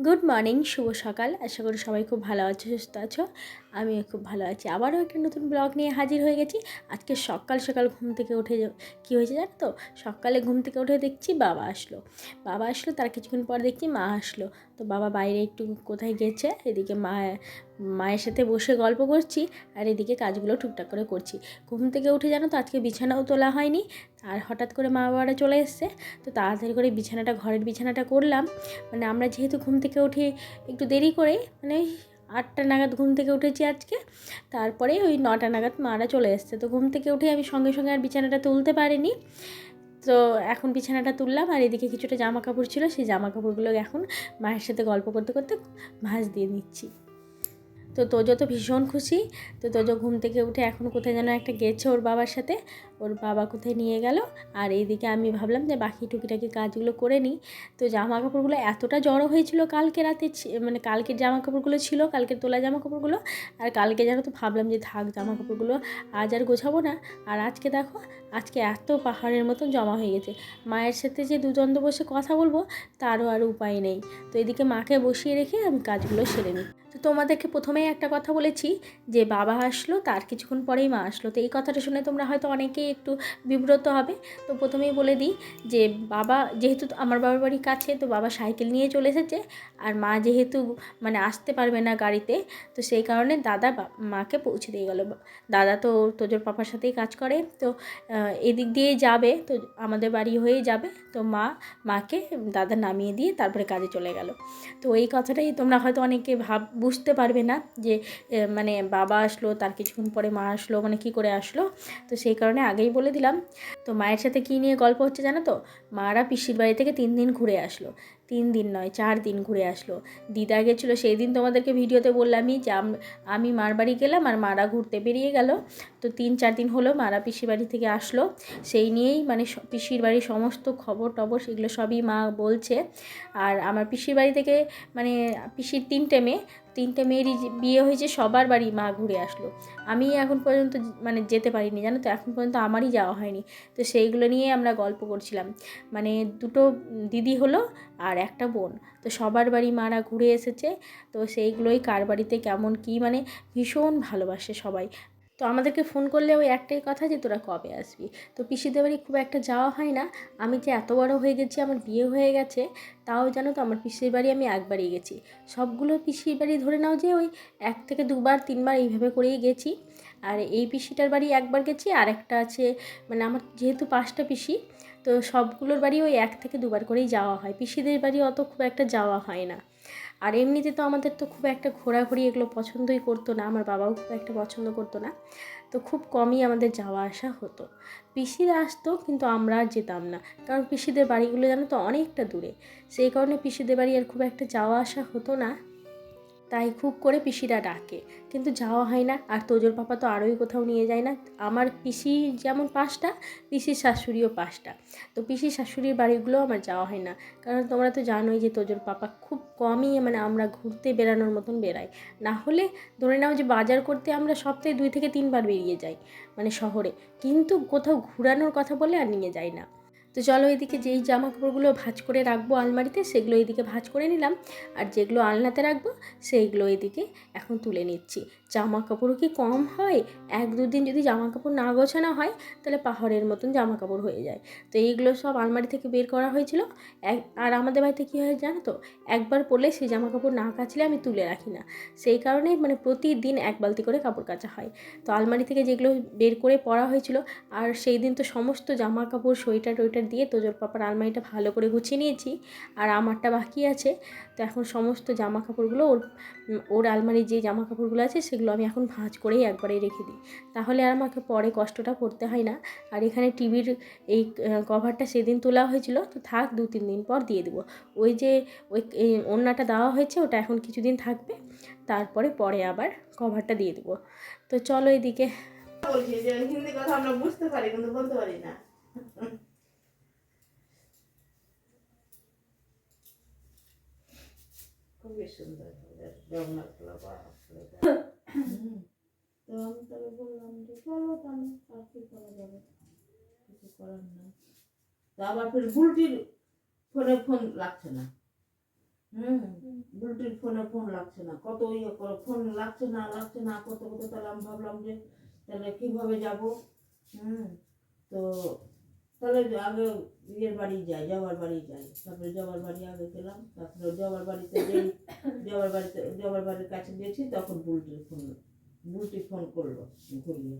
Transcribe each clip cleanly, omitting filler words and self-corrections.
Good morning, শুভ সকাল। আশা করি সবাই খুব ভালো আছো, সুস্থ আছো। আমিও খুব ভালো আছি। আবারও একটা নতুন ব্লগ নিয়ে হাজির হয়ে গেছি। আজকে সকাল সকাল ঘুম থেকে উঠে কী হয়েছে জানো তো? সকালে ঘুম থেকে উঠে দেখছি বাবা আসলো, তার কিছুক্ষণ পর দেখছি মা আসলো। তো বাবা বাইরে একটু কোথায় গেছে, এদিকে মায়ের সাথে বসে গল্প করছি আর এদিকে কাজগুলো টুকটাক করে করছি। ঘুম থেকে উঠে জানো তো আজকে বিছানাও তোলা হয়নি, আর হঠাৎ করে মা বাবারা চলে এসছে। তো তাড়াতাড়ি করে ঘরের বিছানাটা করলাম। মানে আমরা যেহেতু ঘুম থেকে উঠি একটু দেরি করে, মানে 8টা নাগাদ ঘুম থেকে উঠেছি আজকে, তারপরে ওই 9টা নাগাদ মারা চলে এসছে। তো ঘুম থেকে উঠে আমি সঙ্গে সঙ্গে আর বিছানাটা তুলতে পারিনি। তো এখন বিছানাটা তুললাম, আর এদিকে কিছুটা জামা কাপড় ছিল, সেই জামা কাপড়গুলো এখন মায়ের সাথে গল্প করতে করতে ভাঁজ দিয়ে নিচ্ছি। তো তোজো তো ভীষণ খুশি। তো তোজো ঘুম থেকে উঠে এখন কোথায় যেন একটা গেছে ওর বাবার সাথে, ওর বাবা কোথায় নিয়ে গেল। আর এইদিকে আমি ভাবলাম যে বাকি টুকিটাকি কাজগুলো করে নিই। তো জামা কাপড়গুলো এতটা জড়ো হয়েছিল কালকে রাতে, মানে কালকের জামা কাপড়গুলো ছিল, কালকের তোলা জামা কাপড়গুলো। আর কালকে যেন তো ভাবলাম যে থাক জামা কাপড়গুলো আজ আর গোছাবো না। আর আজকে দেখো, আজকে এত পাহাড়ের মতন জমা হয়ে গেছে। মায়ের সাথে যে দুদ্বন্দ্ব বসে কথা বলবো তারও আর উপায় নেই। তো এদিকে মাকে বসিয়ে রেখে আমি কাজগুলো সেরে নিই। তো তোমাদেরকে প্রথমেই একটা কথা বলেছি যে বাবা আসলো, তার কিছুক্ষণ পরেই মা আসলো। তো এই কথাটা শুনে তোমরা হয়তো অনেকেই একটু বিব্রত হবে। তো প্রথমেই বলে দিই যে বাবা যেহেতু আমার বাবার বাড়ির কাছে, তো বাবা সাইকেল নিয়ে চলে এসেছে। আর মা যেহেতু মানে আসতে পারবে না গাড়িতে, তো সেই কারণে দাদা মাকে পৌঁছে দিয়ে গেলো। দাদা তো তোজোর পাপার সাথেই কাজ করে, তো এদিক দিয়েই যাবে, তো আমাদের বাড়ি হয়েই যাবে। তো মাকে দাদা নামিয়ে দিয়ে তারপরে কাজে চলে গেল। তো এই কথাটাই তোমরা হয়তো অনেকে বুঝতে পারবে না যে মানে বাবা আসলো, তার কিছুক্ষণ পরে মা আসলো, মানে কী করে আসলো। তো সেই কারণে আগেই বলে দিলাম। তো মায়ের সাথে কী নিয়ে গল্প হচ্ছে জানো তো? মারা পিসির বাড়ি থেকে 3 দিন ঘুরে আসলো। 3 দিন নয়, 4 দিন ঘুরে আসলো। দিদা গেছিলো, সেই দিন তোমাদেরকে ভিডিওতে বললামই যে আমি মার বাড়ি গেলাম আর মারা ঘুরতে বেরিয়ে গেল। তো 3-4 দিন হলো মারা পিসির বাড়ি থেকে আসলো। সেই নিয়েই মানে পিসির বাড়ির সমস্ত খবর টবর সেগুলো সবই মা বলছে। আর আমার পিসির বাড়ি থেকে মানে পিসির 3টে মেয়েরই বিয়ে হয়েছে, সবার বাড়ি মা ঘুরে আসলো। আমি এখন পর্যন্ত মানে যেতে পারিনি জানো তো, এখন পর্যন্ত আমারই যাওয়া হয়নি। তো সেইগুলো নিয়ে আমরা গল্প করছিলাম। মানে 2টো দিদি হলো আর একটা বোন, তো সবার বাড়ি মারা ঘুরে এসেছে। তো সেইগুলোই কার বাড়িতে কেমন কী মানে ভীষণ ভালোবাসে সবাই। তো আমাদেরকে ফোন করলে ওই একটাই কথা যে তোরা কবে আসবি। তো পিসিদের বাড়ি খুব একটা যাওয়া হয় না। আমি যে এত বড় হয়ে গেছি, আমার বিয়ে হয়ে গেছে, তাও জানো তো আমার পিসির বাড়ি আমি একবারই গেছি। সবগুলো পিসির বাড়ি ধরে নাও যে ওই 1 থেকে 2বার 3বার এইভাবে করেই গেছি। আর এই পিসিটার বাড়ি একবার গেছি, আর একটা আছে মানে আমার যেহেতু 5টা পিসি, তো সবগুলোর বাড়ি ওই 1 থেকে 2বার করেই যাওয়া হয়। পিসিদের বাড়ি অত খুব একটা যাওয়া হয় না। আর এমনিতে তো আমাদের তো খুব একটা ঘোরাঘুরি এগুলো পছন্দই করতো না, আমার বাবাও খুব একটা পছন্দ করতো না। তো খুব কমই আমাদের যাওয়া আসা হতো। পিসিরা আসতো কিন্তু আমরা আর যেতাম না, কারণ পিসিদের বাড়িগুলো জানো তো অনেকটা দূরে। সেই কারণে পিসিদের বাড়ি আর খুব একটা যাওয়া আসা হতো না। তাই খুব করে পিসিরা ডাকে, কিন্তু যাওয়া হয় না। আর তোজোর পাপা তো আরোই কোথাও নিয়ে যায় না। আমার পিসি যেমন 5টা, পিসির শাশুড়িও 5টা। তো পিসির শাশুড়ির বাড়িগুলো আমার যাওয়া হয় না, কারণ তোমরা তো জানোই যে তোজোর পাপা খুব কমই মানে আমরা ঘুরতে বেড়ানোর মতন বেড়াই। না হলে ধরে নাও যে বাজার করতে আমরা সপ্তাহে 2 থেকে 3বার বেরিয়ে যাই মানে শহরে, কিন্তু কোথাও ঘোরানোর কথা বলে আর নিয়ে যাই না। তো চলো এদিকে যেই জামা কাপড়গুলো ভাঁজ করে রাখবো আলমারিতে, সেগুলো এদিকে ভাঁজ করে নিলাম। আর যেগুলো আলনাতে রাখবো সেইগুলো এদিকে এখন তুলে নিচ্ছি। জামা কাপড়ও কি কম হয়? 1-2 দিন যদি জামা কাপড় না গোছানো হয়, তাহলে পাহাড়ের মতন জামা কাপড় হয়ে যায়। তো এইগুলো সব আলমারি থেকে বের করা হয়েছিল। আর আমাদের বাড়িতে কী হয় জানো তো, একবার পরলে সেই জামা কাপড় না কাচলে আমি তুলে রাখি না। সেই কারণে মানে প্রতিদিন 1 বালতি করে কাপড় কাচা হয়। তো আলমারি থেকে যেগুলো বের করে পরা হয়েছিল, আর সেই দিন তো সমস্ত জামা কাপড় সোয়েটার টোয়েটার দিয়ে তোজোর পাপার আলমারিটা ভালো করে গুছিয়ে নিয়েছি। আর আমারটা বাকি আছে। তো এখন সমস্ত জামা কাপড়গুলো ওর আলমারির যে জামা কাপড়গুলো আছে সেগুলো আমি এখন ভাঁজ করেই একবারেই রেখে দিই, তাহলে আর আমাকে পরে কষ্টটা করতে হয় না। আর এখানে টিভির এই কভারটা সেদিন তোলা হয়েছিল, তো থাক 2-3 দিন পর দিয়ে দেবো। ওই যে এই ওড়নাটা দেওয়া হয়েছে, ওটা এখন কিছুদিন থাকবে, তারপরে পরে আবার কভারটা দিয়ে দেবো। তো চলো এদিকে বলছি যে হিন্দি কথা আমরা বুঝতে পারি কিন্তু বলতে পারি না। খুবই সুন্দর জগন্নাথ বাবা। তো আমি তবে বললাম যে চলো তাহলে আর কি করা যাবে, কিছু করার না। তো আবার ফির বুলটির ফোনে ফোন লাগছে না, বুলটির ফোন লাগছে না, কত ইয়ে করো, ফোন লাগছে না করতে করতে তাহলে আমি ভাবলাম যে তাহলে কীভাবে যাব। তো তাহলে আগে ইয়ের বাড়ি যাই, জবার বাড়ি যাই। তারপরে জবার বাড়ি আগে গেলাম, তারপরে জবার বাড়ির কাছে গেছি, তখন বুলটি ফোন করলো ঘুরিয়ে।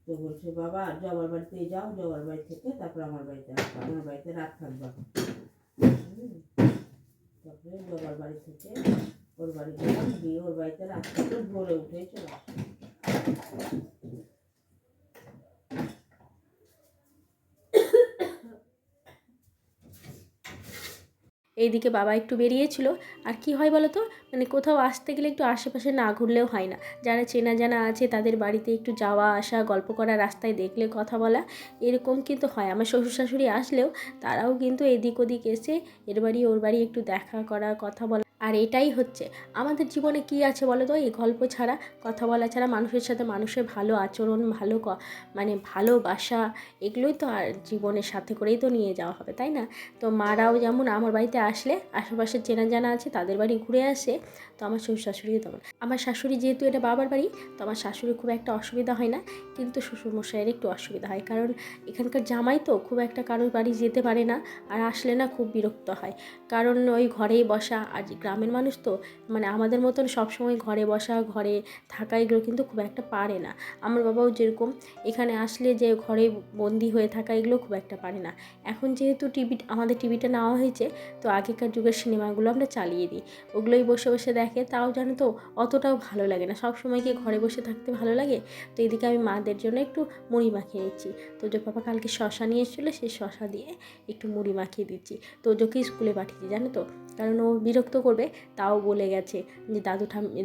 তো বলছে বাবা জবার বাড়িতেই যাও, জবার বাড়ি থেকে তারপর আমার বাড়িতে আসবা, আমার বাড়িতে রাত থাকবা। তারপরে জবার বাড়ি থেকে ওর বাড়ি গেলাম, গিয়ে ওর বাড়িতে রাত থেকে ভোরে উঠে চলে আসলাম। এইদিকে বাবা একটু বেরিয়েছিল। আর কি হয় বলো তো, মানে কোথাও আসতে গেলে একটু আশেপাশে না ঘুরলেও হয় না। যারা চেনা জানা আছে তাদের বাড়িতে একটু যাওয়া আসা, গল্প করা, রাস্তায় দেখলে কথা বলা, এরকম কিন্তু হয়। আমার শ্বশুর শাশুড়ি আসলেও তারাও কিন্তু এদিক ওদিক এসে এর বাড়ি ওর বাড়ি একটু দেখা করা, কথা বলা। আর এটাই হচ্ছে আমাদের জীবনে কি আছে বলো তো, এই গল্প ছাড়া, কথা বলা ছাড়া, মানুষের সাথে মানুষের ভালো আচরণ, মানে ভালোবাসা, এগুলোই তো আর জীবনের সাথে করেই তো নিয়ে যাওয়া হবে, তাই না? তো মারাও যেমন আমার বাড়িতে আসলে আশেপাশে চেনা জানা আছে তাদের বাড়ি ঘুরে আসে, তো আমার শ্বশুর শাশুড়িও তেমন। আমার শাশুড়ি যেহেতু এটা বাবার বাড়ি, তো আমার শাশুড়ি খুব একটা অসুবিধা হয় না, কিন্তু শ্বশুরমশাইয়ের একটু অসুবিধা হয়, কারণ এখানকার জামাই তো খুব একটা কারোর বাড়ি যেতে পারে না, আর আসলে না খুব বিরক্ত হয়, কারণ ওই ঘরেই বসা। আর গ্রামের মানুষ তো, মানে আমাদের মতন সবসময় ঘরে বসা, ঘরে থাকা, এগুলো কিন্তু খুব একটা পারে না। আমার বাবাও যেরকম এখানে আসলে যে ঘরে বন্দি হয়ে থাকা, এগুলো খুব একটা পারে না। এখন যেহেতু আমাদের টিভিটা নেওয়া হয়েছে, তো আগেকার যুগের সিনেমাগুলো আমরা চালিয়ে দিই, ওগুলোই বসে বসে দেখে। তাও জানো তো অতটাও ভালো লাগে না, সব সময় কি ঘরে বসে থাকতে ভালো লাগে? তো এদিকে আমি মাদের জন্য একটু মুড়ি মাখিয়ে নিচ্ছি। তোজোর পাপা কালকে শশা নিয়ে এসেছিলো, সেই শশা দিয়ে একটু মুড়ি মাখিয়ে দিচ্ছি। তোজোকে স্কুলে পাঠিয়েছি জানো তো, কারণ ও বিরক্ত করবে। তাও বলে গেছে যে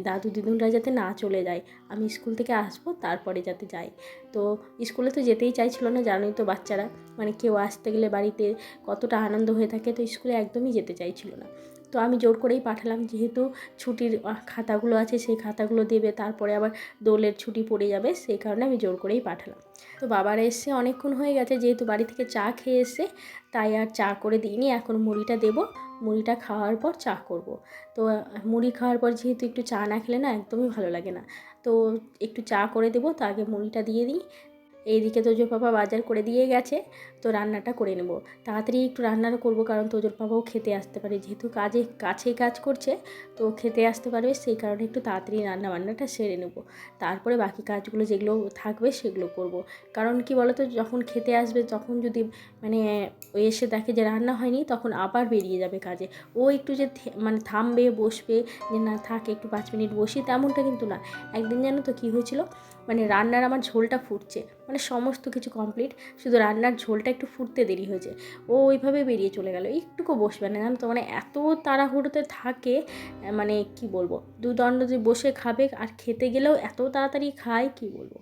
দাদু দিদুনরা যাতে না চলে যায়, আমি স্কুল থেকে আসবো তারপরে যাতে যাই। তো স্কুলে তো যেতেই চাইছিল না, জানোই তো বাচ্চারা, মানে কেউ আসতে গেলে বাড়িতে কতটা আনন্দ হয়ে থাকে, তো স্কুলে একদমই যেতে চাইছিল না। তো আমি জোর করেই পাঠালাম, যেহেতু ছুটির খাতাগুলো আছে, সেই খাতাগুলো দেবে, তারপরে আবার দোলের ছুটি পড়ে যাবে, সেই কারণে আমি জোর করেই পাঠালাম। তো বাবারা এসে অনেকক্ষণ হয়ে গেছে, যেহেতু বাড়ি থেকে চা খেয়ে এসে, তাই আর চা করে দিইনি। এখন মুড়িটা দেবো, মুড়িটা খাওয়ার পর চা করব। তো মুড়ি খাওয়ার পর যেহেতু একটু চা না খেলে না একদমই ভালো লাগে না, তো একটু চা করে দেবো, তো আগে মুড়িটা দিয়ে দিই। এইদিকে তোজোর পাপা বাজার করে দিয়ে গেছে, তো রান্নাটা করে নেব। তাড়াতাড়ি একটু রান্নাটা করব, কারণ তোজোর পাপাও খেতে আসতে পারে, যেহেতু কাছেই কাজ করছে, তো খেতে আসতে পারবে, সেই কারণে একটু তাড়াতাড়ি রান্নাবান্নাটা সেরে নেব। তারপরে বাকি কাজগুলো যেগুলো থাকবে সেগুলো করব। কারণ কি বলো তো, যখন খেতে আসবে তখন যদি মানে ওই এসে দেখে যে রান্না হয়নি, তখন আবার বেরিয়ে যাবে কাজে। ও একটু যে মানে থামবে, বসবে, যে না থাক একটু 5 মিনিট বসি, তেমনটা কিন্তু না। একদিন জানো তো কী হয়েছিল, মানে রান্নার আমার ঝোলটা ফুটছে, মানে সমস্ত কিছু কমপ্লিট, শুধু রান্নার ঝোলটা একটু ফুটতে দেরি হয়েছে, ও ওইভাবে বেরিয়ে চলে গেল, একটুকু বসবে না জানো তো, মানে এত তাড়াহুড়োতে থাকে, মানে কি বলবো, দুদণ্ড যে বসে খাবে, আর খেতে গেলেও এত তাড়াতাড়ি খায়, কি বলবো।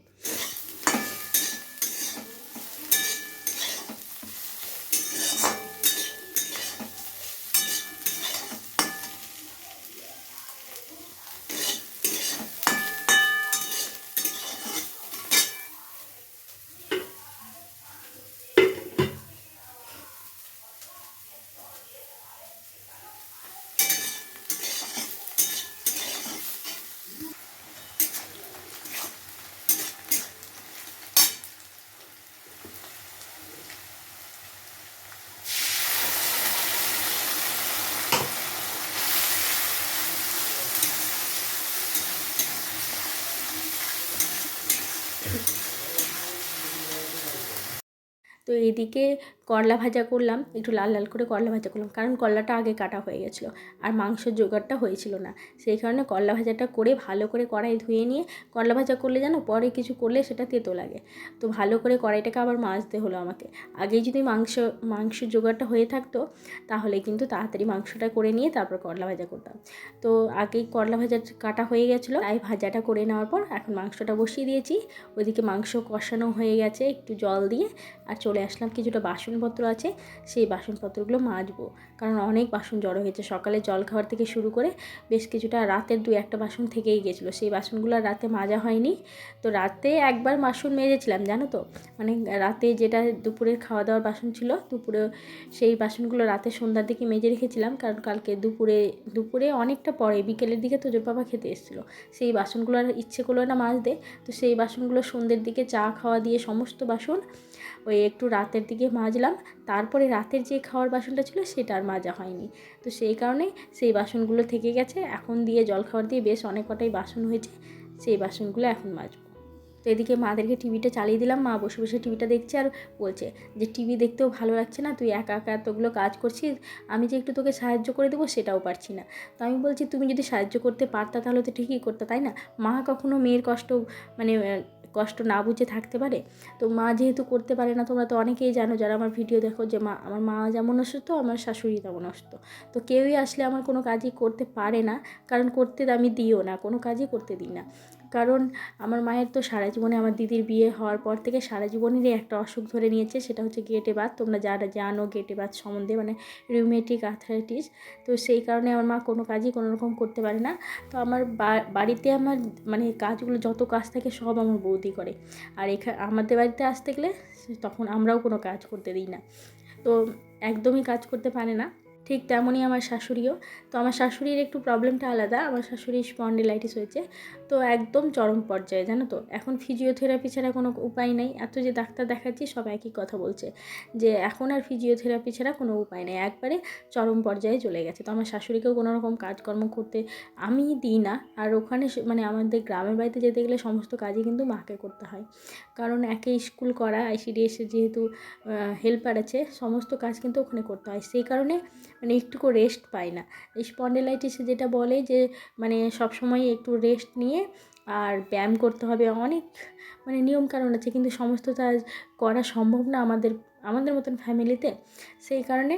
তো এইদিকে করলা ভাজা করলাম, একটু লাল লাল করে করলা ভাজা করলাম, কারণ করলাটা আগে কাটা হয়ে গেছিলো, আর মাংসের জোগাড়টা হয়েছিল না, সেই কারণে করলা ভাজাটা করে ভালো করে কড়াই ধুয়ে নিয়ে, করলা ভাজা করলে জানো পরে কিছু করলে সেটা তেতো লাগে, তো ভালো করে কড়াইটাকে আবার মাজতে হলো আমাকে। আগেই যদি মাংসের জোগাড়টা হয়ে থাকতো, তাহলে কিন্তু তাড়াতাড়ি মাংসটা করে নিয়ে তারপর করলা ভাজা করতাম। তো আগেই করলা ভাজা কাটা হয়ে গেছিলো, তাই ভাজাটা করে নেওয়ার পর এখন মাংসটা বসিয়ে দিয়েছি। ওইদিকে মাংস কষানো হয়ে গেছে একটু জল দিয়ে, আর চলে আসলাম কিছুটা বাসন বাসনপত্র আছে সেই বাসনপত্রগুলো মাজবো, কারণ অনেক বাসন জড়ো হয়েছে। সকালে জল খাওয়ার থেকে শুরু করে বেশ কিছুটা রাতের 2-1টা বাসন থেকেই গেছিলো, সেই বাসনগুলো রাতে মাজা হয়নি। তো রাতে একবার বাসন মেজেছিলাম জানো তো, মানে রাতে যেটা দুপুরের খাওয়া দাওয়ার বাসন ছিল, দুপুরে সেই বাসনগুলো রাতে সন্ধ্যার দিকে মেজে রেখেছিলাম, কারণ কালকে দুপুরে অনেকটা পরে বিকেলের দিকে তোজোর বাবা খেতে এসেছিলো, সেই বাসনগুলো আর ইচ্ছে করলো না মাজতে। তো সেই বাসনগুলো সন্ধ্যের দিকে চা খাওয়া দিয়ে সমস্ত বাসন ওই একটু রাতের দিকে মাজলাম। তারপরে রাতের যে খাওয়ার বাসনটা ছিল সেটা আর মাজা হয়নি। তো সেই কারণে সেই বাসনগুলো থেকে গেছে, এখন দিয়ে জল খাওয়ার দিয়ে বেশ অনেক কটাই বাসন হয়েছে, সেই বাসনগুলো এখন মাজবো। তো এদিকে মাদেরকে টিভিটা চালিয়ে দিলাম, মা বসে বসে টিভিটা দেখছে আর বলছে যে টিভি দেখতেও ভালো লাগছে না, তুই একা একা এতগুলো কাজ করছিস, আমি যে একটু তোকে সাহায্য করে দেবো সেটাও পারছি না। তো আমি বলছি তুমি যদি সাহায্য করতে পারতা তাহলে তো ঠিকই করতে, তাই না? মা কখনো মেয়ের মানে কষ্ট না বুঝে থাকতে পারে? তো মা যেহেতু করতে পারে না, তোমরা তো অনেকেই জানো যারা আমার ভিডিও দেখো, যে আমার মা যেমন অসুস্থ আমার শাশুড়ি তেমন অসুস্থ। তো কেউই আসলে আমার কোনো কাজই করতে পারে না, কারণ করতে আমি দিও না, কোনো কাজই করতে দিই না। কারণ আমার মায়ের তো সারা জীবনে, আমার দিদির বিয়ে হওয়ার পর থেকে সারা জীবনেরই একটা অসুখ ধরে নিয়েছে, সেটা হচ্ছে গেটে বাত। তোমরা যারা জানো গেটে বাত সম্বন্ধে, মানে রিউমেটিক আর্থ্রাইটিস। তো সেই কারণে আমার মা কোনো কাজই কোনো রকম করতে পারে না। তো আমার বাড়িতে আমার মানে কাজগুলো যত কাজ থাকে সব আমার বৌদি করে, আর আমাদের বাড়িতে আসতে গেলে তখন আমরাও কোনো কাজ করতে দিই না। তো একদমই কাজ করতে পারে না। ঠিক তেমনই আমার শাশুড়িও। তো আমার শাশুড়ির একটু প্রবলেমটা আলাদা, আমার শাশুড়ির স্পন্ডিলাইটিস হয়েছে, তো একদম চরম পর্যায়ে জানো তো। এখন ফিজিওথেরাপি ছাড়া কোনো উপায় নেই, এত যে ডাক্তার দেখাচ্ছি সব একই কথা বলছে যে এখন আর ফিজিওথেরাপি ছাড়া কোনো উপায় নেই, একবারে চরম পর্যায়ে চলে গেছে। তো আমার শাশুড়িকেও কোনো রকম কাজকর্ম করতে আমি দিই না। আর ওখানে মানে আমাদের গ্রামের বাড়িতে যেতে গেলে সমস্ত কাজই কিন্তু মাকে করতে হয়, কারণ একে স্কুল করা, আইসিডিএসের যেহেতু হেল্পার আছে, সমস্ত কাজ কিন্তু ওখানে করতে হয়। সেই কারণে মানে একটুকু রেস্ট পাই না। এই স্পন্ডিলাইটিসে যেটা বলে যে মানে সবসময় একটু রেস্ট নিয়ে আর ব্যায়াম করতে হবে, অনেক মানে নিয়মকানুন আছে, কিন্তু সমস্ত কাজ করা সম্ভব না আমাদের মতন ফ্যামিলিতে। সেই কারণে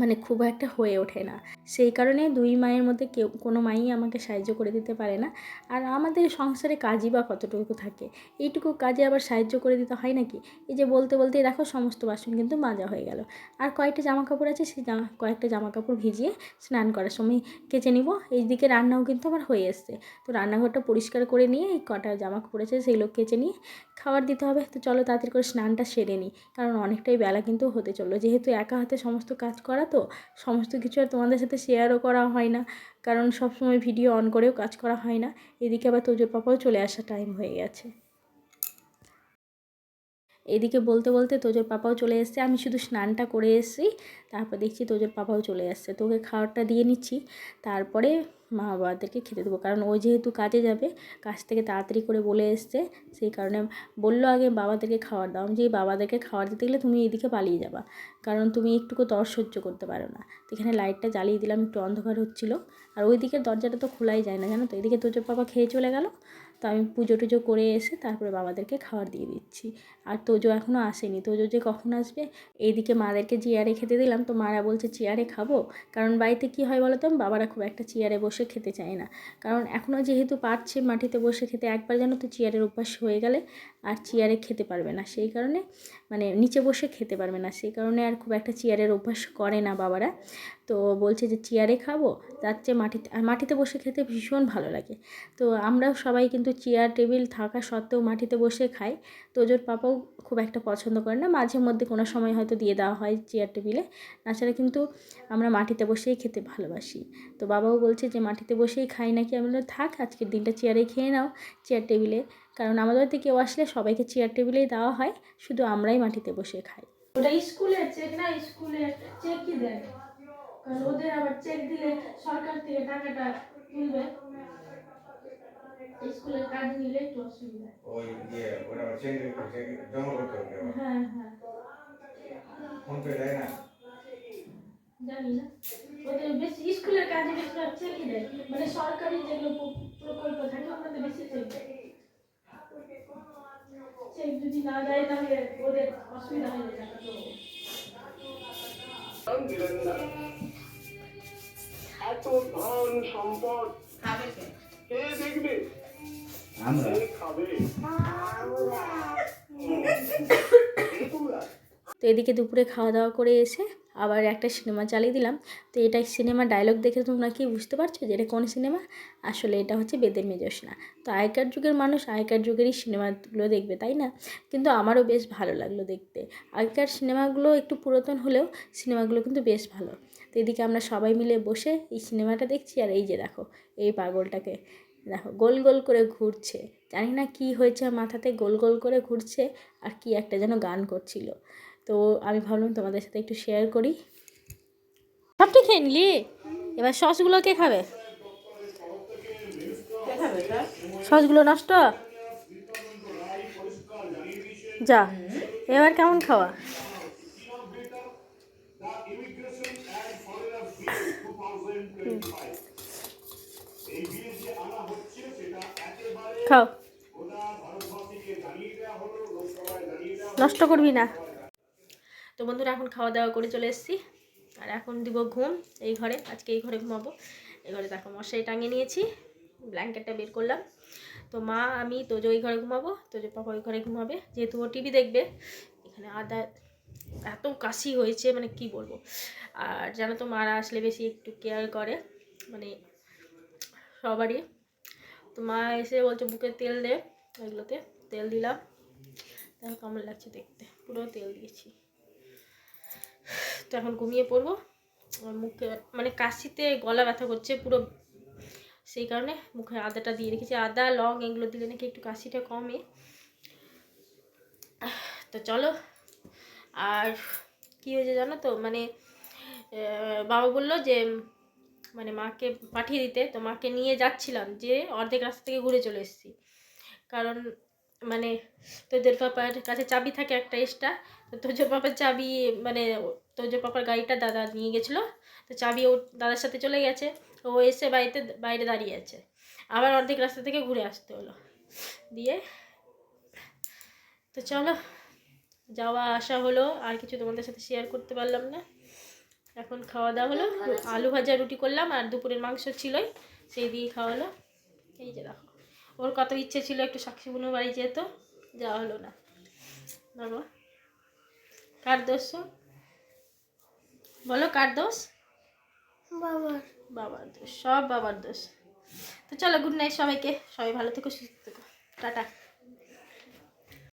মানে খুব একটা হয়ে ওঠে না। সেই কারণে দুই মায়ের মধ্যে কোনো মাই আমাকে সাহায্য করে দিতে পারে না। আর আমাদের সংসারে কাজই বা কতটুকু থাকে, এইটুকু কাজে আবার সাহায্য করে দিতে হয় নাকি? এই যে বলতে বলতে দেখো সমস্ত বাসন কিন্তু মাজা হয়ে গেল। আর কয়েকটা জামা কাপড় আছে, সেই কয়েকটা জামা কাপড় ভিজিয়ে স্নান করার সময় কেচে নিব। এইদিকে রান্নাও কিন্তু আমার হয়ে এসছে। তো রান্নাঘরটা পরিষ্কার করে নিয়ে এই কটা জামা কাপড় আছে সেগুলো কেচে নিয়ে খাবার দিতে হবে। তো চলো তাড়াতাড়ি করে স্নানটা সেরে নিই, কারণ অনেকটাই বেলা কিন্তু হতে চললো। যেহেতু একা হাতে সমস্ত কাজ করা, তো সমস্ত কিছু আর তোমাদের সাথে শেয়ারও করা হয় না, কারণ সবসময় ভিডিও অন করেও কাজ করা হয় না। এদিকে আবার তোজোর পাপাও চলে আসার টাইম হয়ে গেছে। এদিকে বলতে বলতে তোজোর পাপাও চলে এসছে, আমি শুধু স্নানটা করে এসেছি, তারপর দেখছি তোজোর পাপাও চলে আসছে। তো ওকে খাবারটা দিয়ে নিচ্ছি, তারপরে মা বাবাদেরকে খেতে দেবো, কারণ ও যেহেতু কাজে যাবে, কাজ থেকে তাড়াতাড়ি করে বলে এসছে, সেই কারণে বললো আগে বাবাদেরকে খাবার দাও। আমি যে বাবাদেরকে খাবার দিতে গেলে তুমি এদিকে পালিয়ে যাবা, কারণ তুমি একটুকু তর সহ্য করতে পারো না। তো এখানে লাইটটা জ্বালিয়ে দিলাম, একটু অন্ধকার হচ্ছিলো, আর ওই দিকের দরজাটা তো খোলাই যায় না জানো তো। এদিকে তোজোর পাপা খেয়ে চলে গেল, তো আমি পুজো টুজো করে এসে তারপরে বাবাদেরকে খাবার দিয়ে দিচ্ছি। আর তোজো এখনও আসেনি, তোজো যে কখন আসবে। এইদিকে মাদেরকে চেয়ারে খেতে দিলাম, তো মারা বলছে চেয়ারে খাবো, কারণ বাড়িতে কী হয় বলো তো, বাবারা খুব একটা চেয়ারে বসে খেতে চায় না, কারণ এখনও যেহেতু পারছে মাটিতে বসে খেতে, একবার যেন তো চেয়ারের অভ্যাস হয়ে গেলে আর চেয়ারে খেতে পারবে না, সেই কারণে মানে নিচে বসে খেতে পারবে না, সেই কারণে আর খুব একটা চেয়ারের অভ্যাস করে না বাবারা। তো বলছে যে চেয়ারে খাবো, তার চেয়ে মাটিতে বসে খেতে ভীষণ ভালো লাগে। তো আমরাও সবাই কিন্তু চেয়ার টেবিল থাকা সত্ত্বেও মাটিতে বসে খাই। তোজোর পাপাও খুব একটা পছন্দ করে না, মাঝে মধ্যে কোনো সময় হয়তো দিয়ে দেওয়া হয় চেয়ার টেবিলে, তাছাড়া কিন্তু আমরা মাটিতে বসেই খেতে ভালোবাসি। তো বাবাও বলছে যে মাটিতে বসেই খাই নাকি, আমি বললাম থাক আজকের দিনটা চেয়ারে খেয়ে নাও, চেয়ার টেবিলে, কারণ আমাদের বাড়িতে কেউ আসলে সবাইকে চেয়ার টেবিলেই দেওয়া হয়, শুধু আমরাই মাটিতে বসে খাই। ওটা স্কুলের চেক না, স্কুলের চেক কি দেয়, কারণ ওদের আবার চেক দিলে সরকার থেকে টাকাটা তুলবে, স্কুলের কাজ নিলে একটু অসুবিধা। ওই ওটা চেক জমা করতে হবে। হ্যাঁ হ্যাঁ, ফোন পে দেয় না, জানি না, ওদের বেশি স্কুলের কাজে বেশিরভাগ চেকই দেয়, মানে সরকারি যেগুলো প্রকল্প থাকে ওগুলোতে বেশি চেক দেয়। চেক যদি না দেয় তাহলে ওদের অসুবিধা হয়ে যায় টাকা তো। এত ধন সম্পদ কে দেখবে, আমরা কে খাবে, কে তোমরা? তো এদিকে দুপুরে খাওয়া দাওয়া করে এসে আবার একটা সিনেমা চালিয়ে দিলাম। তো এটা সিনেমা ডায়লগ দেখে তোমরা কি বুঝতে পারছো যে এটা কোন সিনেমা? আসলে এটা হচ্ছে বেদের মেজোসনা। তো আগেকার যুগের মানুষ আগেকার যুগেরই সিনেমাগুলো দেখবে, তাই না? কিন্তু আমারও বেশ ভালো লাগলো দেখতে। আগেকার সিনেমাগুলো একটু পুরাতন হলেও সিনেমাগুলো কিন্তু বেশ ভালো। তো এদিকে আমরা সবাই মিলে বসে এই সিনেমাটা দেখছি, আর এই যে দেখো এই পাগলটাকে দেখো গোল গোল করে ঘুরছে, জানি না কি হয়েছে মাথাতে, গোল গোল করে ঘুরছে আর কি একটা যেন গান করছিল। তো আমি ভাবলাম তোমাদের সাথে একটু শেয়ার করি। সবটি খেয়ে নিলি, এবার সসগুলো কে খাবে? সসগুলো নষ্ট, যা এবার কেমন খাওয়া? খাও, নষ্ট করবি না। তো বন্ধুরা এখন খাওয়া দাওয়া করে চলে এসেছি, আর এখন দিব ঘুম এই ঘরে। আজকে এই ঘরে ঘুমাবো। এই ঘরে দেখো মশারি টাঙিয়ে নিয়েছি, ব্ল্যাঙ্কেটটা বের করলাম। তো মা আমি তোজো ওই ঘরে ঘুমাবো, তোজো পাপা ওই ঘরে ঘুমাবে, যেহেতু ও টিভি দেখবে। এখানে আদা এত কাশি হয়েছে মানে কি বলবো। আর জানো তো মারা আসলে বেশি একটু কেয়ার করে মানে সবারই। তো মা এসে বলছে বুকে তেল দে, ওইগুলোতে তেল দিলাম। দেখো কেমন লাগছে দেখতে, পুরো তেল দিয়েছি। তো এখন ঘুমিয়ে পড়বো। আমার মুখে মানে কাশিতে গলা ব্যথা করছে পুরো, সেই কারণে মুখে আদাটা দিয়ে রেখেছি। আদা লং এগুলো দিলে নাকি একটু কাশিটা কমে। তো চলো। আর কি হয়েছে জানো তো, মানে বাবা বললো যে মানে মাকে পাঠিয়ে দিতে। তো মাকে নিয়ে যাচ্ছিলাম, যে অর্ধেক রাস্তা থেকে ঘুরে চলে এসেছি। কারণ মানে তোজোর পাপার কাছে চাবি থাকে একটা এক্সট্রা। তো তোজোর পাপার চাবি মানে তোজোর পাপার গাড়িটা দাদা নিয়ে গেছিলো। তো চাবি ও দাদার সাথে চলে গেছে। ও এসে বাইরে দাঁড়িয়ে আছে, আবার অর্ধেক রাস্তা থেকে ঘুরে আসতে হলো দিয়ে। তো চলো, যাওয়া আসা হলো, আর কিছু তোমাদের সাথে শেয়ার করতে পারলাম না। এখন খাওয়া দাওয়া হলো, আলু ভাজা রুটি করলাম, আর দুপুরের মাংস ছিলই, সেই দিয়ে খাওয়া হলো। এই যে দেখো ওর কত ইচ্ছে ছিল একটু সাক্ষী বোনের বাড়ি যেত, যাওয়া হলো না। বাবা কার দোষ বলো, কার দোষ? বাবার দোষ, সব বাবার দোষ। তো চলো, গুড নাইট সবাইকে, সবাই ভালো থেকো সুস্থ থেকো, টাটা।